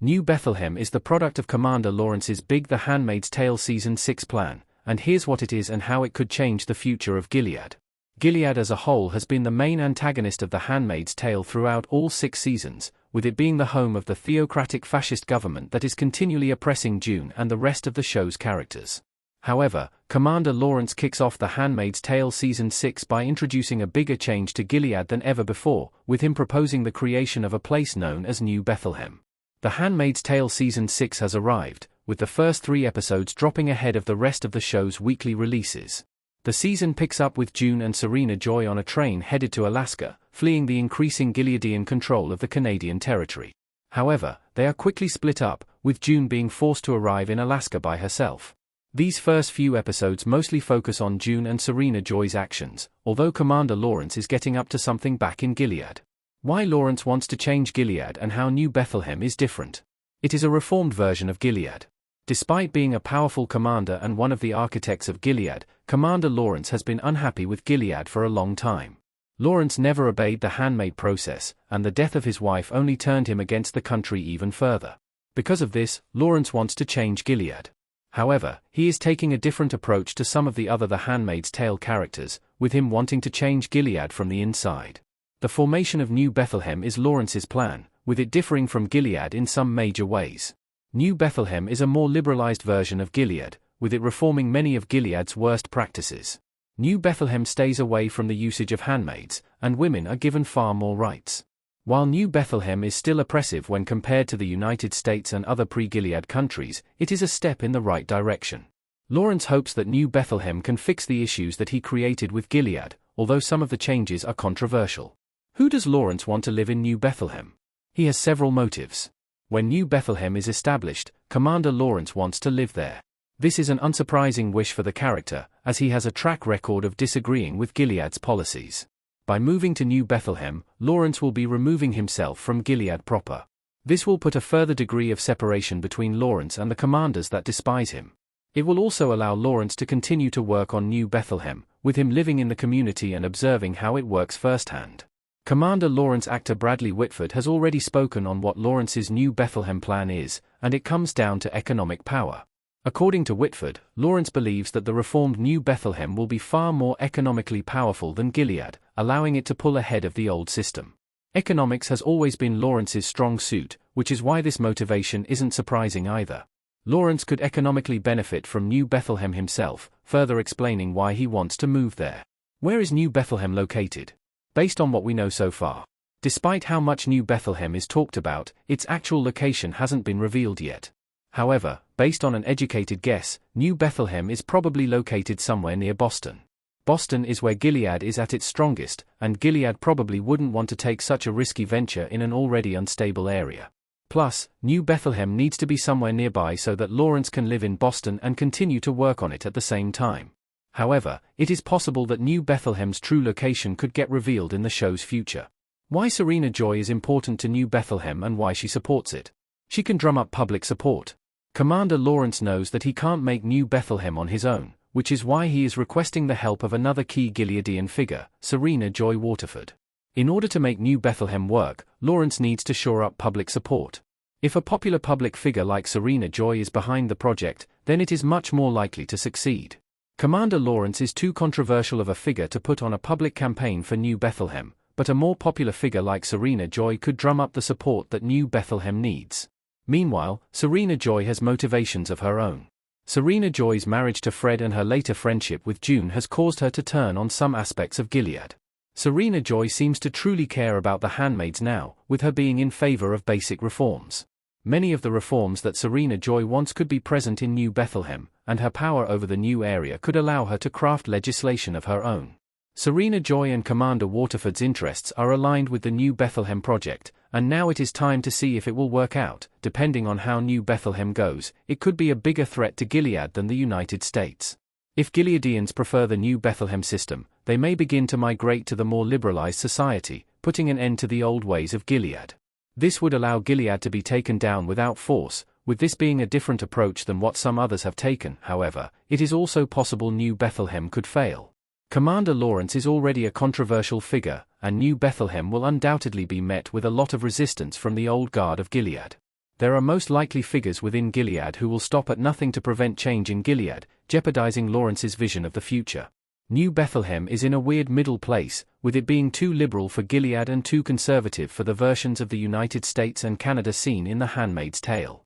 New Bethlehem is the product of Commander Lawrence's big The Handmaid's Tale Season 6 plan, and here's what it is and how it could change the future of Gilead. Gilead as a whole has been the main antagonist of The Handmaid's Tale throughout all 6 seasons, with it being the home of the theocratic fascist government that is continually oppressing June and the rest of the show's characters. However, Commander Lawrence kicks off The Handmaid's Tale Season 6 by introducing a bigger change to Gilead than ever before, with him proposing the creation of a place known as New Bethlehem. The Handmaid's Tale Season 6 has arrived, with the first 3 episodes dropping ahead of the rest of the show's weekly releases. The season picks up with June and Serena Joy on a train headed to Alaska, fleeing the increasing Gileadian control of the Canadian territory. However, they are quickly split up, with June being forced to arrive in Alaska by herself. These first few episodes mostly focus on June and Serena Joy's actions, although Commander Lawrence is getting up to something back in Gilead. Why Lawrence wants to change Gilead and how New Bethlehem is different. It is a reformed version of Gilead. Despite being a powerful commander and one of the architects of Gilead, Commander Lawrence has been unhappy with Gilead for a long time. Lawrence never obeyed the handmaid process, and the death of his wife only turned him against the country even further. Because of this, Lawrence wants to change Gilead. However, he is taking a different approach to some of the other The Handmaid's Tale characters, with him wanting to change Gilead from the inside. The formation of New Bethlehem is Lawrence's plan, with it differing from Gilead in some major ways. New Bethlehem is a more liberalized version of Gilead, with it reforming many of Gilead's worst practices. New Bethlehem stays away from the usage of handmaids, and women are given far more rights. While New Bethlehem is still oppressive when compared to the United States and other pre-Gilead countries, it is a step in the right direction. Lawrence hopes that New Bethlehem can fix the issues that he created with Gilead, although some of the changes are controversial. Who does Lawrence want to live in New Bethlehem? He has several motives. When New Bethlehem is established, Commander Lawrence wants to live there. This is an unsurprising wish for the character, as he has a track record of disagreeing with Gilead's policies. By moving to New Bethlehem, Lawrence will be removing himself from Gilead proper. This will put a further degree of separation between Lawrence and the commanders that despise him. It will also allow Lawrence to continue to work on New Bethlehem, with him living in the community and observing how it works firsthand. Commander Lawrence actor Bradley Whitford has already spoken on what Lawrence's New Bethlehem plan is, and it comes down to economic power. According to Whitford, Lawrence believes that the reformed New Bethlehem will be far more economically powerful than Gilead, allowing it to pull ahead of the old system. Economics has always been Lawrence's strong suit, which is why this motivation isn't surprising either. Lawrence could economically benefit from New Bethlehem himself, further explaining why he wants to move there. Where is New Bethlehem located? Based on what we know so far. Despite how much New Bethlehem is talked about, its actual location hasn't been revealed yet. However, based on an educated guess, New Bethlehem is probably located somewhere near Boston. Boston is where Gilead is at its strongest, and Gilead probably wouldn't want to take such a risky venture in an already unstable area. Plus, New Bethlehem needs to be somewhere nearby so that Lawrence can live in Boston and continue to work on it at the same time. However, it is possible that New Bethlehem's true location could get revealed in the show's future. Why Serena Joy is important to New Bethlehem and why she supports it. She can drum up public support. Commander Lawrence knows that he can't make New Bethlehem on his own, which is why he is requesting the help of another key Gileadian figure, Serena Joy Waterford. In order to make New Bethlehem work, Lawrence needs to shore up public support. If a popular public figure like Serena Joy is behind the project, then it is much more likely to succeed. Commander Lawrence is too controversial of a figure to put on a public campaign for New Bethlehem, but a more popular figure like Serena Joy could drum up the support that New Bethlehem needs. Meanwhile, Serena Joy has motivations of her own. Serena Joy's marriage to Fred and her later friendship with June has caused her to turn on some aspects of Gilead. Serena Joy seems to truly care about the handmaids now, with her being in favor of basic reforms. Many of the reforms that Serena Joy wants could be present in New Bethlehem, and her power over the new area could allow her to craft legislation of her own. Serena Joy and Commander Waterford's interests are aligned with the New Bethlehem project, and now it is time to see if it will work out. Depending on how New Bethlehem goes, it could be a bigger threat to Gilead than the United States. If Gileadians prefer the New Bethlehem system, they may begin to migrate to the more liberalized society, putting an end to the old ways of Gilead. This would allow Gilead to be taken down without force, with this being a different approach than what some others have taken. However, it is also possible New Bethlehem could fail. Commander Lawrence is already a controversial figure, and New Bethlehem will undoubtedly be met with a lot of resistance from the old guard of Gilead. There are most likely figures within Gilead who will stop at nothing to prevent change in Gilead, jeopardizing Lawrence's vision of the future. New Bethlehem is in a weird middle place, with it being too liberal for Gilead and too conservative for the versions of the United States and Canada seen in The Handmaid's Tale.